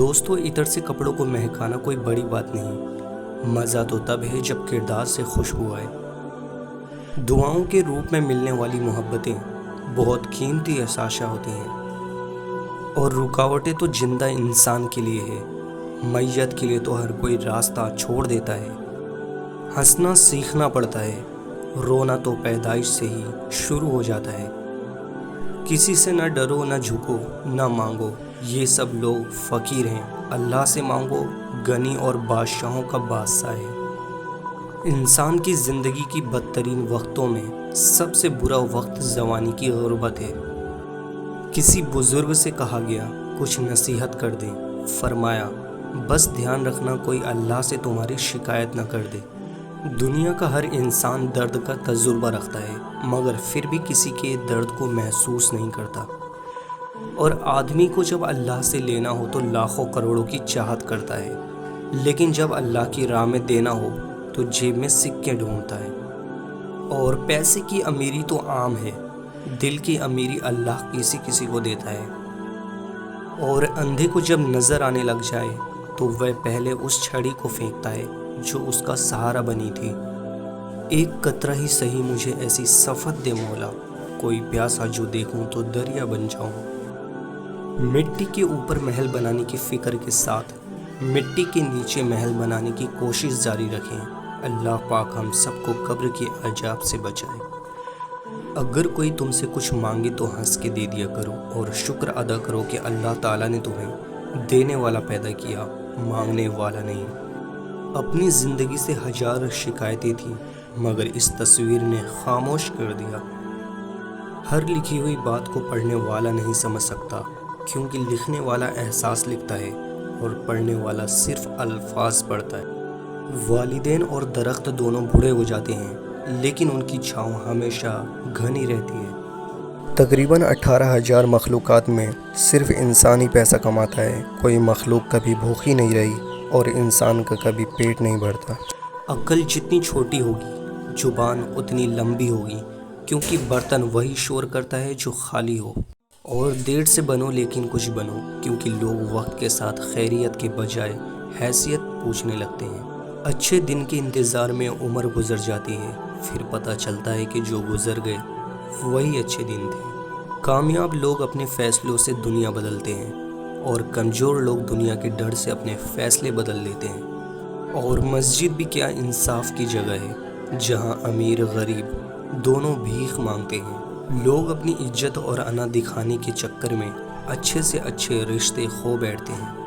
دوستو، عطر سے کپڑوں کو مہکانا کوئی بڑی بات نہیں، مزہ تو تب ہے جب کردار سے خوشبو آئے۔ دعاؤں کے روپ میں ملنے والی محبتیں بہت قیمتی اثاثہ ہوتی ہیں، اور رکاوٹیں تو زندہ انسان کے لیے ہے، میت کے لیے تو ہر کوئی راستہ چھوڑ دیتا ہے۔ ہنسنا سیکھنا پڑتا ہے، رونا تو پیدائش سے ہی شروع ہو جاتا ہے۔ کسی سے نہ ڈرو نہ جھکو نہ مانگو، یہ سب لوگ فقیر ہیں، اللہ سے مانگو، غنی اور بادشاہوں کا بادشاہ ہے۔ انسان کی زندگی کی بدترین وقتوں میں سب سے برا وقت جوانی کی غربت ہے۔ کسی بزرگ سے کہا گیا، کچھ نصیحت کر دیں، فرمایا، بس دھیان رکھنا کوئی اللہ سے تمہاری شکایت نہ کر دے۔ دنیا کا ہر انسان درد کا تجربہ رکھتا ہے، مگر پھر بھی کسی کے درد کو محسوس نہیں کرتا۔ اور آدمی کو جب اللہ سے لینا ہو تو لاکھوں کروڑوں کی چاہت کرتا ہے، لیکن جب اللہ کی راہ میں دینا ہو تو جیب میں سکے ڈھونڈتا ہے۔ اور پیسے کی امیری تو عام ہے، دل کی امیری اللہ کسی کسی کو دیتا ہے۔ اور اندھے کو جب نظر آنے لگ جائے تو وہ پہلے اس چھڑی کو پھینکتا ہے جو اس کا سہارا بنی تھی۔ ایک قطرہ ہی سہی مجھے ایسی صفت دے مولا، کوئی پیاسا جو دیکھوں تو دریا بن جاؤں۔ مٹی کے اوپر محل بنانے کی فکر کے ساتھ مٹی کے نیچے محل بنانے کی کوشش جاری رکھیں۔ اللہ پاک ہم سب کو قبر کے عذاب سے بچائے۔ اگر کوئی تم سے کچھ مانگے تو ہنس کے دے دیا کرو، اور شکر ادا کرو کہ اللہ تعالیٰ نے تمہیں دینے والا پیدا کیا، مانگنے والا نہیں۔ اپنی زندگی سے ہزار شکایتیں تھیں، مگر اس تصویر نے خاموش کر دیا۔ ہر لکھی ہوئی بات کو پڑھنے والا نہیں سمجھ سکتا، کیونکہ لکھنے والا احساس لکھتا ہے اور پڑھنے والا صرف الفاظ پڑھتا ہے۔ والدین اور درخت دونوں بوڑھے ہو جاتے ہیں، لیکن ان کی چھاؤں ہمیشہ گھنی رہتی ہے۔ تقریباً 18,000 مخلوقات میں صرف انسان ہی پیسہ کماتا ہے، کوئی مخلوق کبھی بھوکی نہیں رہی اور انسان کا کبھی پیٹ نہیں بھرتا۔ عقل جتنی چھوٹی ہوگی، زبان اتنی لمبی ہوگی، کیونکہ برتن وہی شور کرتا ہے جو خالی ہو۔ اور دیر سے بنو لیکن کچھ بنو، کیونکہ لوگ وقت کے ساتھ خیریت کے بجائے حیثیت پوچھنے لگتے ہیں۔ اچھے دن کے انتظار میں عمر گزر جاتی ہے، پھر پتہ چلتا ہے کہ جو گزر گئے وہی اچھے دن تھے۔ کامیاب لوگ اپنے فیصلوں سے دنیا بدلتے ہیں، اور کمزور لوگ دنیا کے ڈر سے اپنے فیصلے بدل لیتے ہیں۔ اور مسجد بھی کیا انصاف کی جگہ ہے، جہاں امیر غریب دونوں بھیک مانگتے ہیں۔ لوگ اپنی عزت اور انا دکھانے کے چکر میں اچھے سے اچھے رشتے کھو بیٹھتے ہیں۔